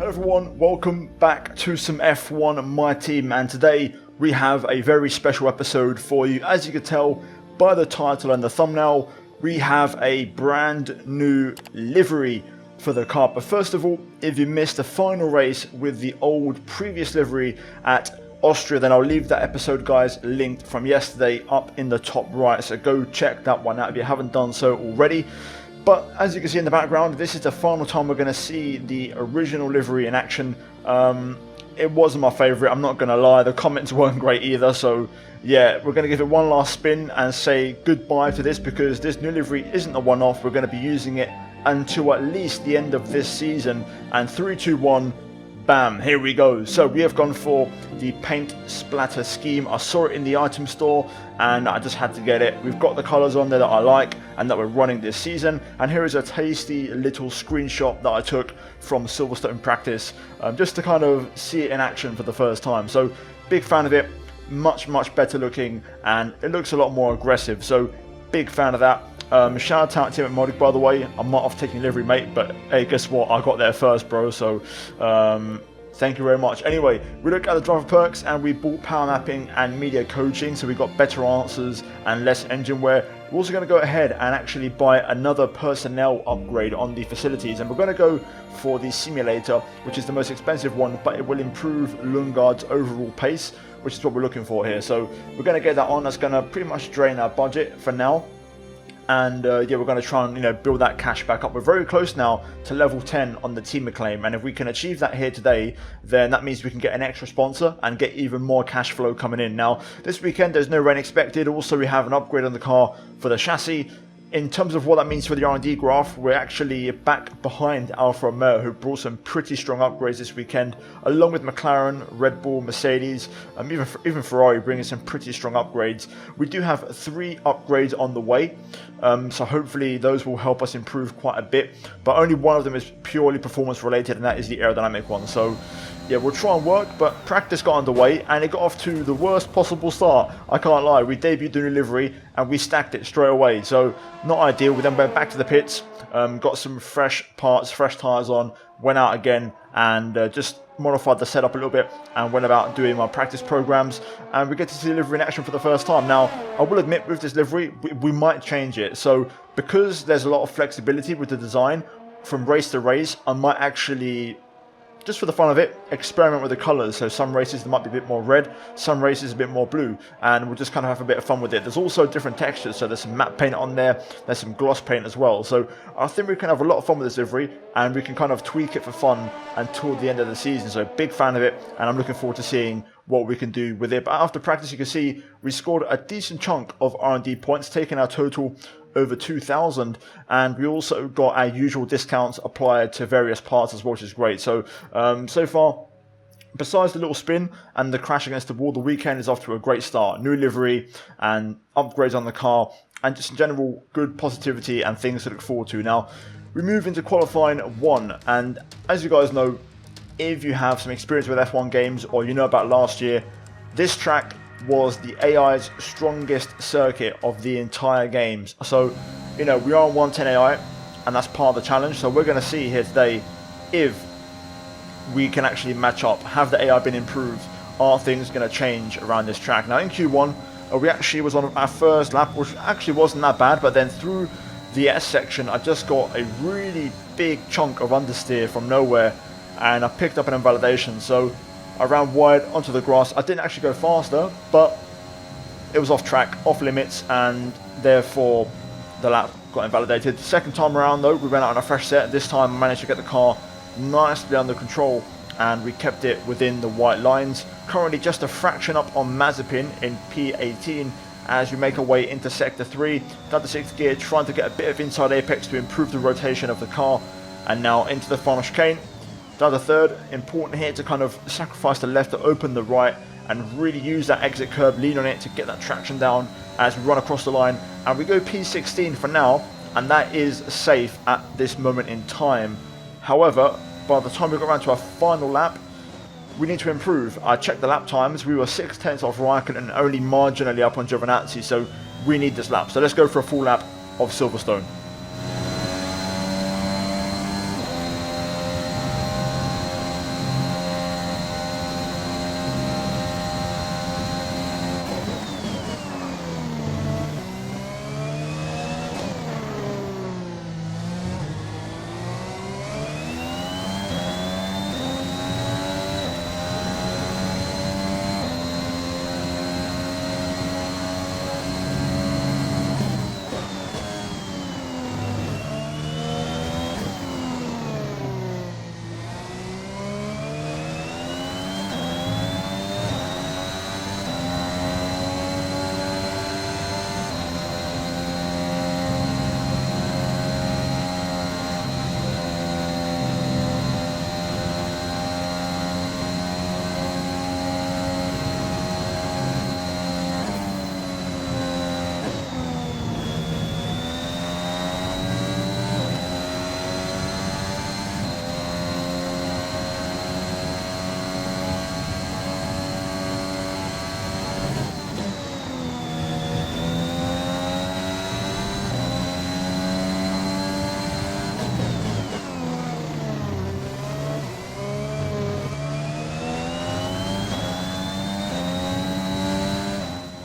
Hello everyone, welcome back to some F1 My Team, and today we have a very special episode for you. As you can tell by the title and the thumbnail, we have a brand new livery for the car. But first of all, if you missed the final race with the old previous livery at Austria, then I'll leave that episode, guys, linked from yesterday up in the top right, so go check that one out if you haven't done so already. But as you can see in the background, this is the final time we're going to see the original livery in action. It wasn't my favourite, I'm not going to lie. The comments weren't great either, so yeah, we're going to give it one last spin and say goodbye to this, because this new livery isn't a one-off. We're going to be using it until at least the end of this season. And 3, 2, 1, bam, here we go. So we have gone for the paint splatter scheme. I saw it in the item store and I just had to get it. We've got the colours on there that I like and that we're running this season. And here is a tasty little screenshot that I took from Silverstone practice, just to kind of see it in action for the first time. So big fan of it, much better looking, and it looks a lot more aggressive. So big fan of that. Shout out to Tim at Modic, by the way. I'm not off taking livery, mate, but hey, guess what? I got there first, bro, so thank you very much. Anyway, we look at the driver perks and we bought power mapping and media coaching, so we got better answers and less engine wear. We're also going to go ahead and actually buy another personnel upgrade on the facilities, and we're going to go for the simulator, which is the most expensive one, but it will improve Lundgaard's overall pace, which is what we're looking for here. So we're going to get that on. That's going to pretty much drain our budget for now. And yeah, we're going to try and build that cash back up. We're very close now to level 10 on the team acclaim, and if we can achieve that here today, then that means we can get an extra sponsor and get even more cash flow coming in. Now this weekend there's no rain expected. Also, we have an upgrade on the car for the chassis. In terms of what that means for the R&D graph, we're actually back behind Alfa Romeo, who brought some pretty strong upgrades this weekend, along with McLaren, Red Bull, Mercedes, even Ferrari bringing some pretty strong upgrades. We do have 3 upgrades on the way, so hopefully those will help us improve quite a bit, but only one of them is purely performance related, and that is the aerodynamic one. So yeah, we'll try and work, but practice got underway and it got off to the worst possible start. I can't lie, we debuted the new livery and we stacked it straight away, so not ideal. We then went back to the pits, got some fresh parts, fresh tyres on, went out again and just modified the setup a little bit and went about doing my practice programs, and we get to see the livery in action for the first time. Now I will admit, with this livery we might change it, so because there's a lot of flexibility with the design from race to race, I might actually, just for the fun of it, experiment with the colours. So some races there might be a bit more red, some races a bit more blue, and we'll just kind of have a bit of fun with it. There's also different textures, so there's some matte paint on there, there's some gloss paint as well. So I think we can have a lot of fun with this livery, and we can kind of tweak it for fun until the end of the season. So big fan of it, and I'm looking forward to seeing what we can do with it. But after practice, you can see we scored a decent chunk of R&D points, taking our total over 2,000, and we also got our usual discounts applied to various parts as well, which is great. So so far, besides the little spin and the crash against the wall, the weekend is off to a great start. New livery and upgrades on the car, and just in general good positivity and things to look forward to. Now we move into qualifying 1, and as you guys know, if you have some experience with F1 games or you know about last year, this track was the AI's strongest circuit of the entire games. So we are on 110 AI, and that's part of the challenge. So we're going to see here today if we can actually match up. Have the AI been improved? Are things going to change around this track? Now in Q1 we actually was on our first lap, which actually wasn't that bad, but then through the S section I just got a really big chunk of understeer from nowhere and I picked up an invalidation. So I ran wide onto the grass. I didn't actually go faster, but it was off track, off limits, and therefore the lap got invalidated. Second time around though, we went out on a fresh set. This time I managed to get the car nicely under control and we kept it within the white lines. Currently just a fraction up on Mazepin in P18 as we make our way into sector 3. Down to 6th gear, trying to get a bit of inside apex to improve the rotation of the car, and now into the final chicane. Down to 3rd, important here to kind of sacrifice the left to open the right and really use that exit curb, lean on it to get that traction down as we run across the line. And we go P16 for now, and that is safe at this moment in time. However, by the time we got around to our final lap, we need to improve. I checked the lap times, we were 6/10 off Raikkonen and only marginally up on Giovinazzi, so we need this lap. So let's go for a full lap of Silverstone.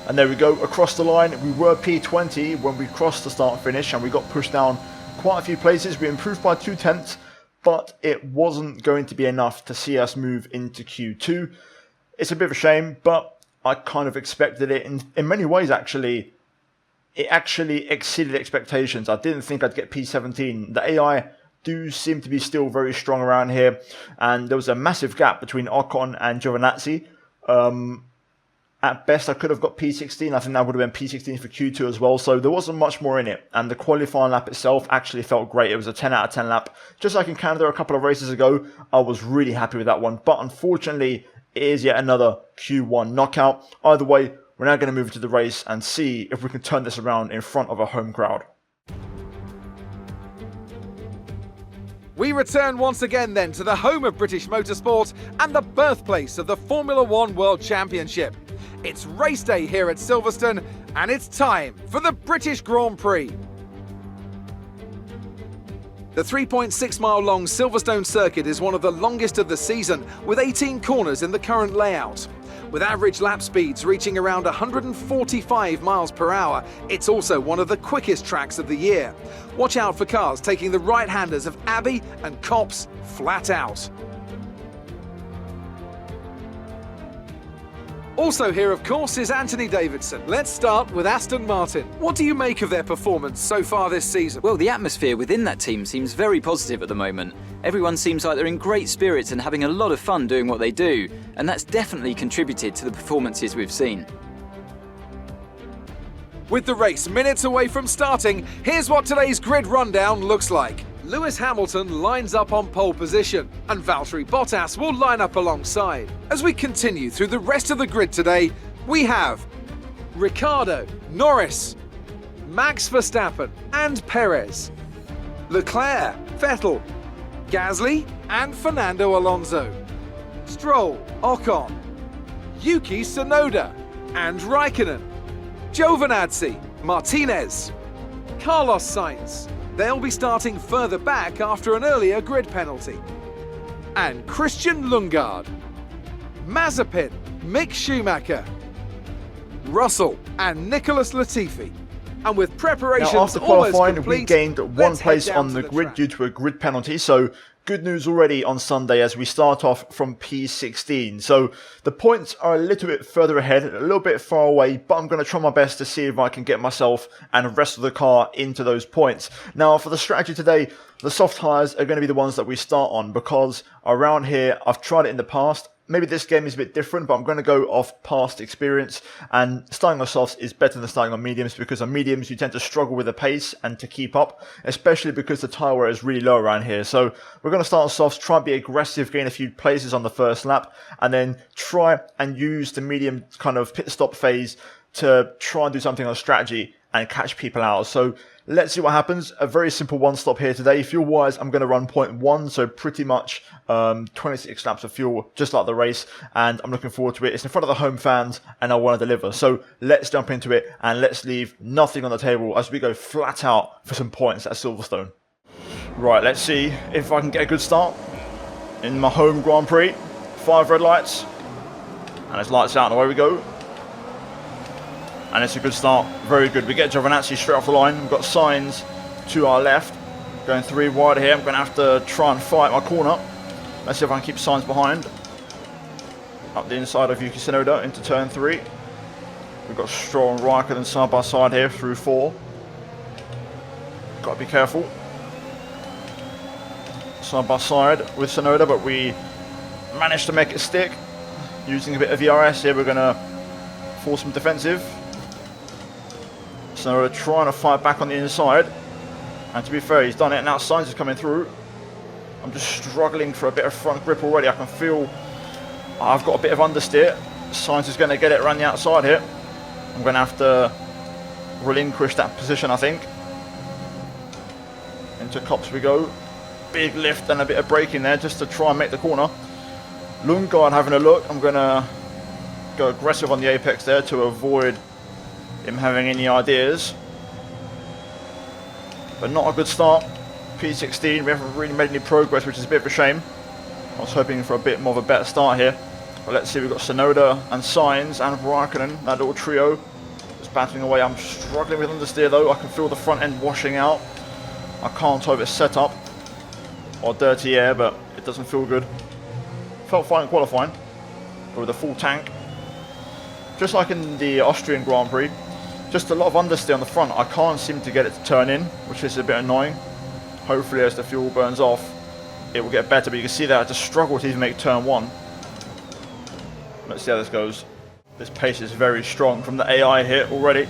And there we go, across the line. We were P20 when we crossed the start finish, and we got pushed down quite a few places. We improved by 2/10, but it wasn't going to be enough to see us move into Q2. It's a bit of a shame, but I kind of expected it. In many ways, actually, it actually exceeded expectations. I didn't think I'd get P17. The AI do seem to be still very strong around here, and there was a massive gap between Ocon and Giovinazzi. At best, I could have got P16. I think that would have been P16 for Q2 as well. So there wasn't much more in it. And the qualifying lap itself actually felt great. It was a 10 out of 10 lap. Just like in Canada a couple of races ago, I was really happy with that one. But unfortunately, it is yet another Q1 knockout. Either way, we're now going to move into the race and see if we can turn this around in front of a home crowd. We return once again then to the home of British motorsport and the birthplace of the Formula One World Championship. It's race day here at Silverstone, and it's time for the British Grand Prix. The 3.6-mile long Silverstone circuit is one of the longest of the season, with 18 corners in the current layout. With average lap speeds reaching around 145 miles per hour, it's also one of the quickest tracks of the year. Watch out for cars taking the right-handers of Abbey and Copse flat out. Also here, of course, is Anthony Davidson. Let's start with Aston Martin. What do you make of their performance so far this season? Well, the atmosphere within that team seems very positive at the moment. Everyone seems like they're in great spirits and having a lot of fun doing what they do, and that's definitely contributed to the performances we've seen. With the race minutes away from starting, here's what today's grid rundown looks like. Lewis Hamilton lines up on pole position, and Valtteri Bottas will line up alongside. As we continue through the rest of the grid today, we have Ricciardo, Norris, Max Verstappen and Perez, Leclerc, Vettel, Gasly and Fernando Alonso, Stroll, Ocon, Yuki Tsunoda and Raikkonen, Giovinazzi, Martinez, Carlos Sainz. They'll be starting further back after an earlier grid penalty. And Christian Lundgaard, Mazepin, Mick Schumacher, Russell and Nicholas Latifi. And with preparations now, after qualifying, complete, we gained one place on the grid due to a grid penalty. So good news already on Sunday as we start off from P16. So the points are a little bit further ahead, a little bit far away, but I'm going to try my best to see if I can get myself and the rest of the car into those points. Now, for the strategy today, the soft tyres are going to be the ones that we start on, because around here, I've tried it in the past. Maybe this game is a bit different, but I'm going to go off past experience, and starting on softs is better than starting on mediums, because on mediums you tend to struggle with the pace and to keep up, especially because the tyre wear is really low around here. So we're going to start on softs, try and be aggressive, gain a few places on the first lap, and then try and use the medium kind of pit stop phase to try and do something on strategy and catch people out. So let's see what happens. A very simple one stop here today. Fuel wise, I'm going to run 0.1, so pretty much 26 laps of fuel, just like the race, and I'm looking forward to it. It's in front of the home fans and I want to deliver. So let's jump into it and let's leave nothing on the table as we go flat out for some points at Silverstone. Right, let's see if I can get a good start in my home Grand Prix. 5 red lights, and it's lights out and away we go. And it's a good start, very good. We get Giovinazzi straight off the line. We've got Sainz to our left, going 3 wide here. I'm going to have to try and fight my corner. Let's see if I can keep Sainz behind. Up the inside of Yuki Tsunoda into turn 3. We've got Stroll and Raikkonen side by side here through 4. Got to be careful. Side by side with Tsunoda, but we managed to make it stick. Using a bit of ERS here, we're going to force some defensive. So we're trying to fight back on the inside, and to be fair, he's done it. Now Sainz is coming through. I'm just struggling for a bit of front grip already. I can feel I've got a bit of understeer. Sainz is going to get it around the outside here. I'm going to have to relinquish that position, I think. Into Copse we go. Big lift and a bit of braking there just to try and make the corner. Lundgaard having a look. I'm going to go aggressive on the apex there to avoid him having any ideas, but not a good start. P16, we haven't really made any progress, which is a bit of a shame. I was hoping for a bit more of a better start here, but let's see. We've got Tsunoda and Sainz and Raikkonen, that little trio Just battling away. I'm struggling with understeer though. I can feel the front end washing out. I can't tell if it's set up or dirty air, but it doesn't feel good. Felt fine in qualifying with a full tank. Just like in the Austrian Grand Prix, just a lot of understeer on the front. I can't seem to get it to turn in, which is a bit annoying. Hopefully as the fuel burns off, it will get better, but you can see that I just struggle to even make turn 1. Let's see how this goes. This pace is very strong from the AI here already.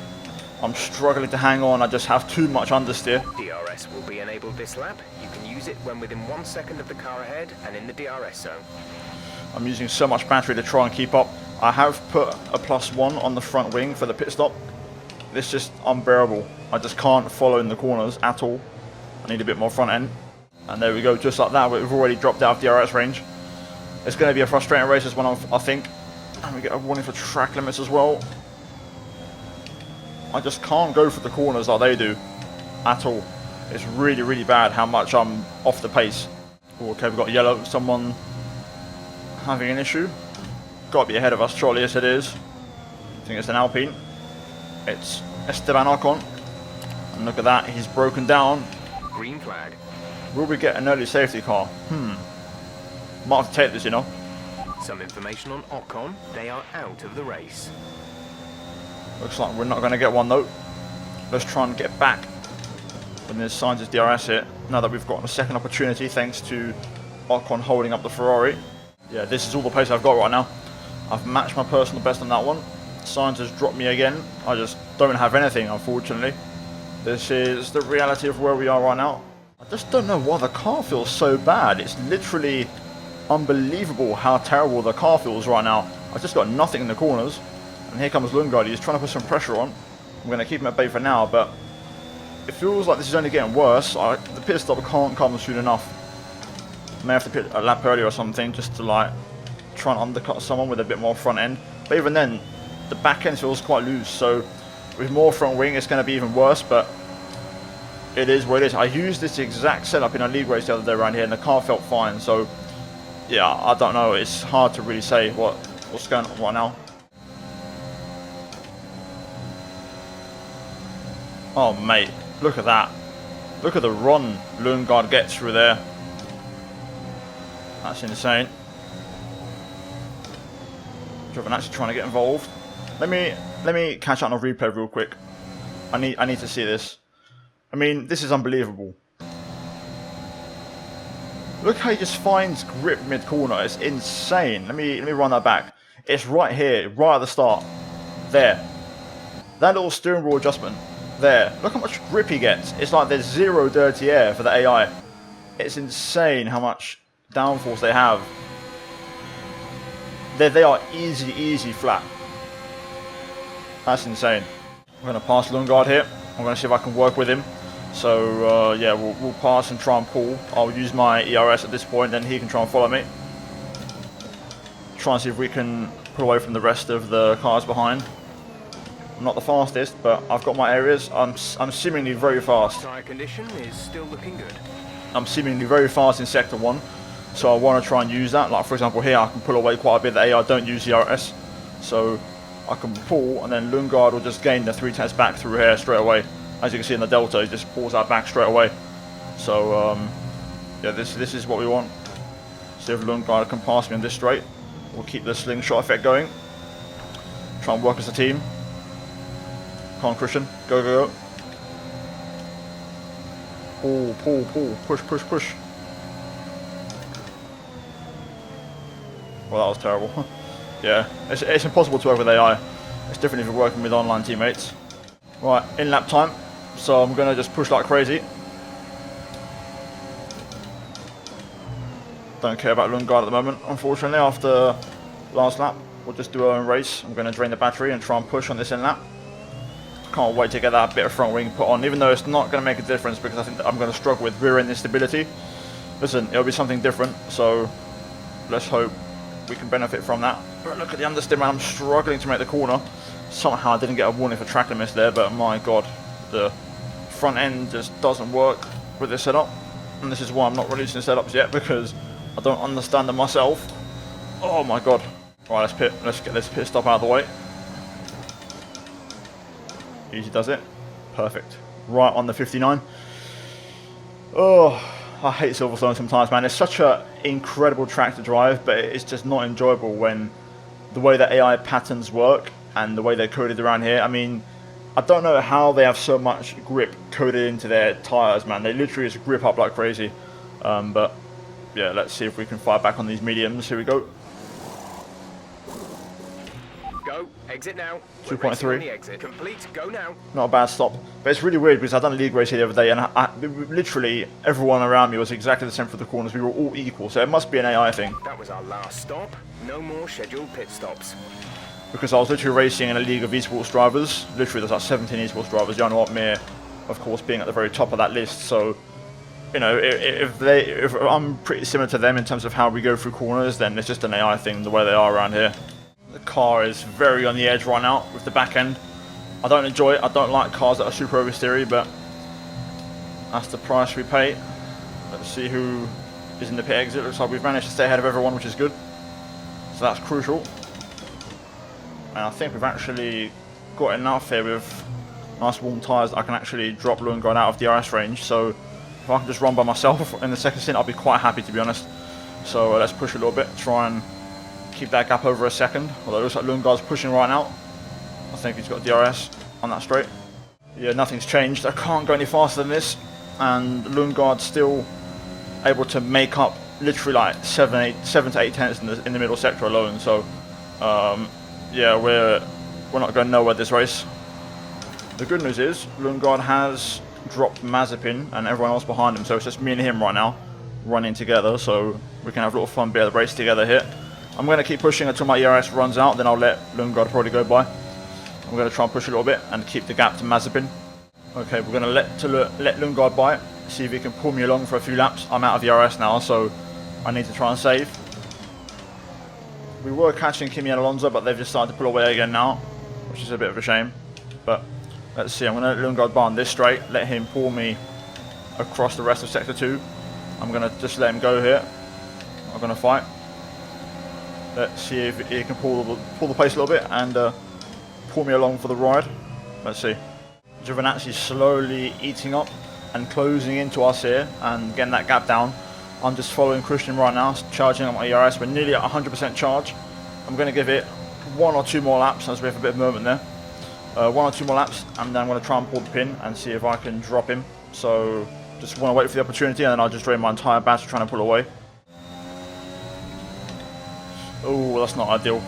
I'm struggling to hang on, I just have too much understeer. DRS will be enabled this lap. You can use it when within 1 second of the car ahead and in the DRS zone. I'm using so much battery to try and keep up. I have put a +1 on the front wing for the pit stop. It's just unbearable. I just can't follow in the corners at all. I need a bit more front end. And there we go, just like that, we've already dropped out of DRS range. It's going to be a frustrating race this one, I think. And we get a warning for track limits as well. I just can't go for the corners like they do at all. It's really, really bad how much I'm off the pace. Ooh, okay, we've got yellow. Someone having an issue. Got to be ahead of us, surely. Yes, it is. I think it's an Alpine. It's Esteban Ocon. And look at that, he's broken down. Green flag. Will we get an early safety car? Might have to take this, you know. Some information on Ocon. They are out of the race. Looks like we're not going to get one though. Let's try and get back when there's signs of DRS here. Now that we've got a second opportunity thanks to Ocon holding up the Ferrari. Yeah, this is all the pace I've got right now. I've matched my personal best on that one. Sainz has dropped me again. I just don't have anything, unfortunately. This is the reality of where we are right now. I just don't know why the car feels so bad. It's literally unbelievable how terrible the car feels right now. I've just got nothing in the corners. And here comes Lundgaard. He's trying to put some pressure on. I'm going to keep him at bay for now, but it feels like this is only getting worse. The pit stop can't come soon enough. I may have to pit a lap earlier or something just to like try and undercut someone with a bit more front end. But even then, the back end feels quite loose. So with more front wing, it's going to be even worse. But it is what it is. I used this exact setup in a league race the other day around here, and the car felt fine. So yeah, I don't know. It's hard to really say what's going on right now. Oh mate, look at that. Look at the run Lundgaard gets through there. That's insane. Giovinazzi trying to get involved. Let me catch up on a replay real quick. I need to see this. I mean, this is unbelievable. Look how he just finds grip mid corner. It's insane. Let me run that back. It's right here, right at the start. There. That little steering wheel adjustment. There. Look how much grip he gets. It's like there's zero dirty air for the AI. It's insane how much downforce they have. They are easy flat. That's insane. I'm going to pass Lundgaard here. I'm going to see if I can work with him. So yeah, we'll pass and try and pull. I'll use my ERS at this point, then he can try and follow me. Try and see if we can pull away from the rest of the cars behind. I'm not the fastest, but I've got my areas. I'm seemingly very fast. Tyre condition is still looking good. I'm seemingly very fast in Sector 1, so I want to try and use that. Like for example here, I can pull away quite a bit. The AI don't use ERS, so I can pull, and then Lundgaard will just gain the 3 tenths back through here straight away. As you can see in the Delta, he just pulls that back straight away. So yeah, this is what we want. See if Lundgaard can pass me on this straight. We'll keep the slingshot effect going. Try and work as a team. Come on, Christian. Go. Pull. Push. Well, that was terrible. Yeah, it's impossible to work with AI. It's different if you're working with online teammates. Right, in lap time. So I'm going to just push like crazy. Don't care about Lundgaard at the moment, unfortunately. After last lap, we'll just do our own race. I'm going to drain the battery and try and push on this in lap. Can't wait to get that bit of front wing put on, even though it's not going to make a difference because I think that I'm going to struggle with rear end instability. Listen, it'll be something different, so let's hope we can benefit from that. But look at the understeer, man. I'm struggling to make the corner. Somehow I didn't get a warning for track limits there, but my god, the front end just doesn't work with this setup. And this is why I'm not releasing setups yet, because I don't understand them myself. Oh my god. Right, let's get this pit stop out of the way. Easy does it. Perfect. Right on the 59. Oh, I hate Silverstone sometimes, man. It's such an incredible track to drive, but it's just not enjoyable when the way that AI patterns work and the way they're coded around here. I mean, I don't know how they have so much grip coded into their tyres, man. They literally just grip up like crazy. But yeah, let's see if we can fire back on these mediums. Here we go. Go. Exit now. 2.3. Exit. Complete. Go now. Not a bad stop. But it's really weird because I've done a league race here the other day and literally everyone around me was exactly the same for the corners. We were all equal, so it must be an AI thing. That was our last stop. No more scheduled pit stops. Because I was literally racing in a league of esports drivers. Literally there's like 17 esports drivers. Jan Otmir, of course, being at the very top of that list. So, you know, if I'm pretty similar to them in terms of how we go through corners, then it's just an AI thing the way they are around here. The car is very on the edge right now with the back end. I don't enjoy it. I don't like cars that are super oversteery, but that's the price we pay. Let's see who is in the pit exit. Looks like we've managed to stay ahead of everyone, which is good. So that's crucial. And I think we've actually got enough here with nice warm tyres that I can actually drop Lundgaard out of DRS range. So if I can just run by myself in the second stint, I'll be quite happy, to be honest. So let's push a little bit, try and keep that gap over a second. Although it looks like Lundgaard's pushing right now. I think he's got DRS on that straight. Yeah, nothing's changed. I can't go any faster than this. And Lundgaard's still able to make up literally like 7 to 8 tenths in the middle sector alone. So yeah, we're not going nowhere this race. The good news is Lundgaard has dropped Mazepin and everyone else behind him, so it's just me and him right now running together, so we can have a little fun bit of the race together here. I'm going to keep pushing until my ERS runs out, then I'll let Lundgaard probably go by. I'm going to try and push a little bit and keep the gap to Mazepin. Okay, we're going to let Lundgaard by, see if he can pull me along for a few laps. I'm out of ERS now, so I need to try and save. We were catching Kimi and Alonso, but they've just started to pull away again now, which is a bit of a shame. But let's see, I'm going to let Lundgaard by on this straight, let him pull me across the rest of Sector 2. I'm going to just let him go here. I'm going to fight. Let's see if he can pull the pace a little bit and pull me along for the ride. Let's see. Giovinazzi's slowly eating up and closing into us here and getting that gap down. I'm just following Christian right now, charging up my ERS. We're nearly at 100% charge. I'm going to give it 1 or 2 more laps as we have a bit of movement there. 1 or 2 more laps, and then I'm going to try and pull the pin and see if I can drop him. So just want to wait for the opportunity, and then I'll just drain my entire battery trying to pull away. Oh, that's not ideal.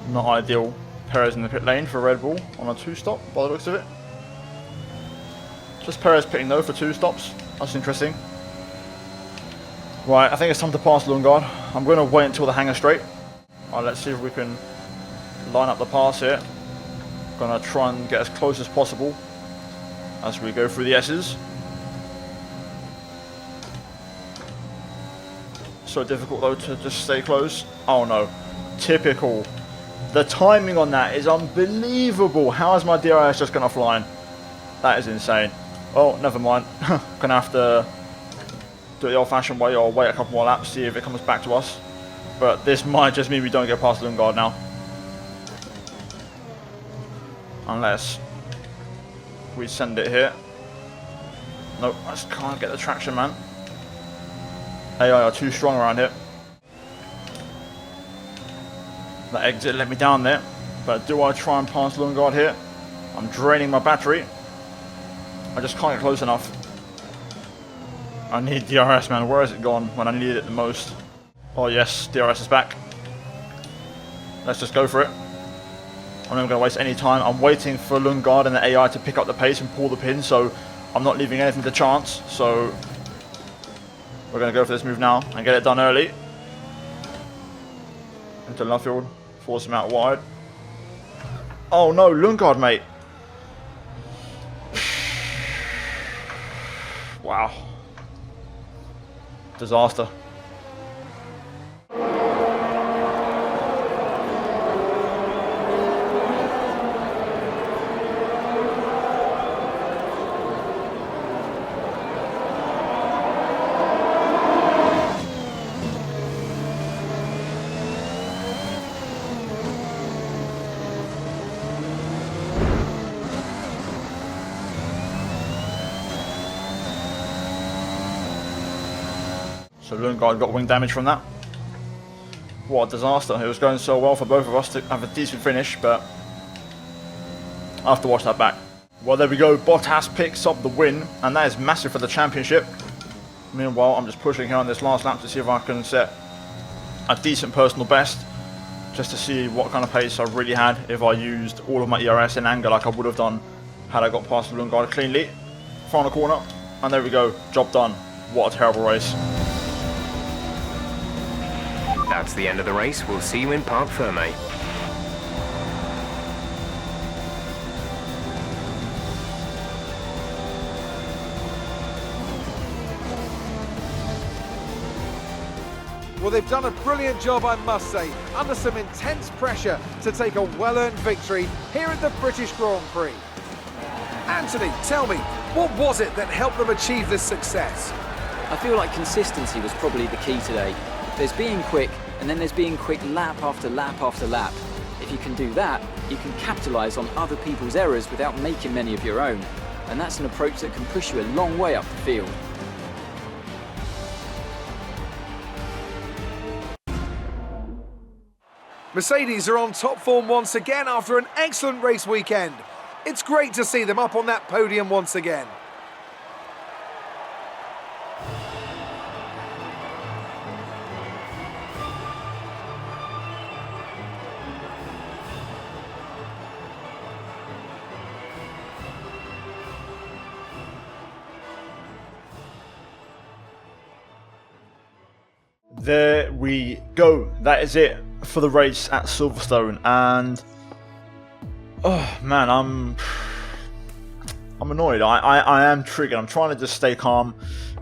Not ideal. Perez in the pit lane for Red Bull on a 2-stop by the looks of it. Just Perez pitting though for 2 stops. That's interesting. Right, I think it's time to pass Lundgaard. I'm going to wait until the hangar straight. Alright, let's see if we can line up the pass here. Going to try and get as close as possible as we go through the S's. So difficult though to just stay close. Oh no, typical. The timing on that is unbelievable. How is my DRS just going to fly in? That is insane. Oh, never mind. Gonna have to do it the old-fashioned way or wait a couple more laps, see if it comes back to us. But this might just mean we don't get past Lundgaard now. Unless we send it here. Nope, I just can't get the traction, man. AI are too strong around here. That exit let me down there. But do I try and pass Lundgaard here? I'm draining my battery. I just can't get close enough. I need DRS, man. Where has it gone when I needed it the most? Oh yes, DRS is back. Let's just go for it. I'm not going to waste any time. I'm waiting for Lundgaard and the AI to pick up the pace and pull the pin, so I'm not leaving anything to chance. So we're going to go for this move now and get it done early. Into Luffield, force him out wide. Oh no, Lundgaard, mate. Wow. Disaster. So Lundgaard got wing damage from that. What a disaster. It was going so well for both of us to have a decent finish, but I have to watch that back. Well, there we go. Bottas picks up the win, and that is massive for the championship. Meanwhile, I'm just pushing here on this last lap to see if I can set a decent personal best, just to see what kind of pace I really had if I used all of my ERS in anger like I would have done had I got past Lundgaard cleanly. Final corner, and there we go. Job done. What a terrible race. That's the end of the race. We'll see you in Parc Fermé. Well, they've done a brilliant job, I must say, under some intense pressure to take a well-earned victory here at the British Grand Prix. Anthony, tell me, what was it that helped them achieve this success? I feel like consistency was probably the key today. There's being quick, and then there's being quick lap after lap after lap. If you can do that, you can capitalise on other people's errors without making many of your own. And that's an approach that can push you a long way up the field. Mercedes are on top form once again after an excellent race weekend. It's great to see them up on that podium once again. There we go. That is it for the race at Silverstone, and oh man, I'm annoyed. I am triggered. I'm trying to just stay calm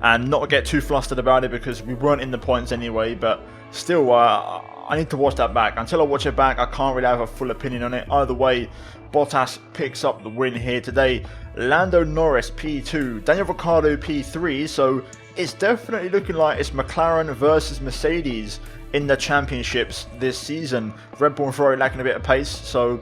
and not get too flustered about it because we weren't in the points anyway, but still I need to watch that back. Until I watch it back, I can't really have a full opinion on it. Either way, Bottas picks up the win here today. Lando Norris P2, Daniel Ricciardo P3, so it's definitely looking like it's McLaren versus Mercedes in the championships this season. Red Bull and Ferrari lacking a bit of pace, so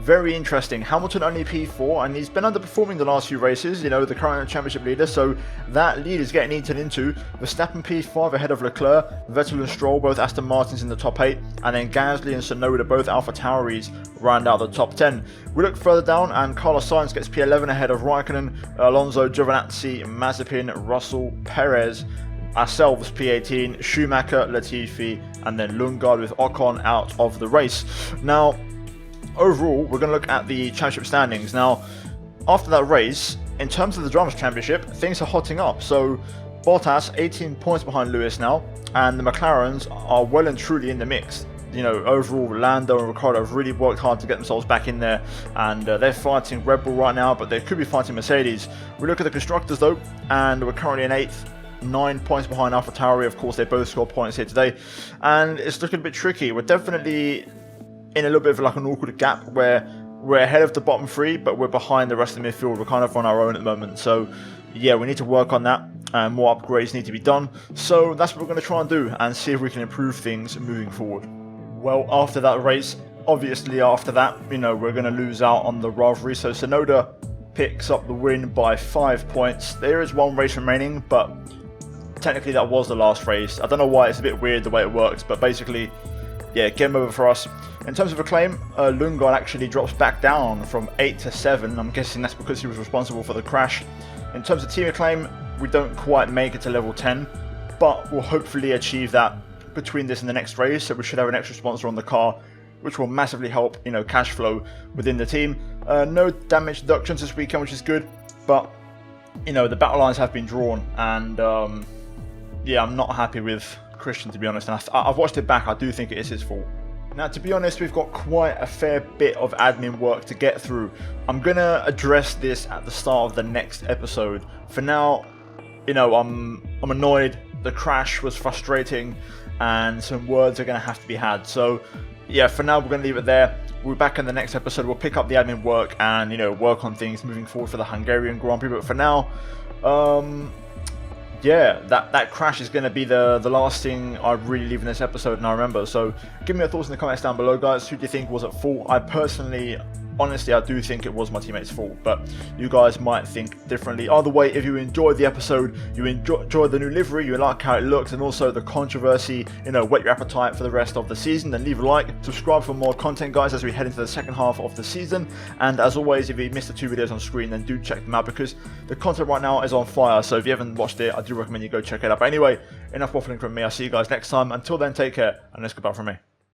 very interesting. Hamilton only P4, and he's been underperforming the last few races, you know, the current championship leader, so that lead is getting eaten into. Verstappen P5 ahead of Leclerc, Vettel and Stroll both Aston Martins in the top 8, and then Gasly and Tsunoda both Alpha Tauris round out the top 10. We look further down, and Carlos Sainz gets P11 ahead of Raikkonen, Alonso, Giovinazzi, Mazepin, Russell, Perez, ourselves P18, Schumacher, Latifi, and then Lundgaard with Ocon out of the race. Now, overall, we're going to look at the championship standings. Now, after that race, in terms of the Drivers' Championship, things are hotting up. So, Bottas 18 points behind Lewis now, and the McLarens are well and truly in the mix. You know, overall, Lando and Ricciardo have really worked hard to get themselves back in there, and they're fighting Red Bull right now, but they could be fighting Mercedes. We look at the constructors though, and we're currently in 8th. 9 points behind Alpha Tauri. Of course, they both scored points here today, and it's looking a bit tricky. We're definitely in a little bit of like an awkward gap where we're ahead of the bottom 3, but we're behind the rest of the midfield. We're kind of on our own at the moment, so yeah, we need to work on that, and more upgrades need to be done. So that's what we're going to try and do, and see if we can improve things moving forward. Well, after that race, obviously after that, you know, we're going to lose out on the rivalry. So Tsunoda picks up the win by 5 points. There is one race remaining, but technically that was the last race. I don't know why it's a bit weird the way it works, but basically, yeah, game over for us. In terms of acclaim, Lundgaard actually drops back down from 8 to 7. I'm guessing that's because he was responsible for the crash. In terms of team acclaim, we don't quite make it to level 10, but we'll hopefully achieve that between this and the next race. So we should have an extra sponsor on the car, which will massively help, you know, cash flow within the team. No damage deductions this weekend, which is good, but you know, the battle lines have been drawn, and yeah, I'm not happy with Christian, to be honest, and I've watched it back. I do think it is his fault. Now, to be honest, we've got quite a fair bit of admin work to get through. I'm going to address this at the start of the next episode. For now, you know, I'm annoyed. The crash was frustrating, and some words are going to have to be had. So, yeah, for now, we're going to leave it there. We'll be back in the next episode. We'll pick up the admin work and, you know, work on things moving forward for the Hungarian Grand Prix. But for now, yeah, that crash is going to be the last thing I really leave in this episode, and I remember. So give me your thoughts in the comments down below, guys. Who do you think was at fault? I personally honestly, I do think it was my teammates' fault, but you guys might think differently. Either way, if you enjoyed the episode, you enjoyed the new livery, you like how it looks, and also the controversy, you know, whet your appetite for the rest of the season, then leave a like, subscribe for more content, guys, as we head into the second half of the season. And as always, if you missed the 2 videos on screen, then do check them out, because the content right now is on fire. So if you haven't watched it, I do recommend you go check it out. But anyway, enough waffling from me. I'll see you guys next time. Until then, take care, and let's goodbye from me.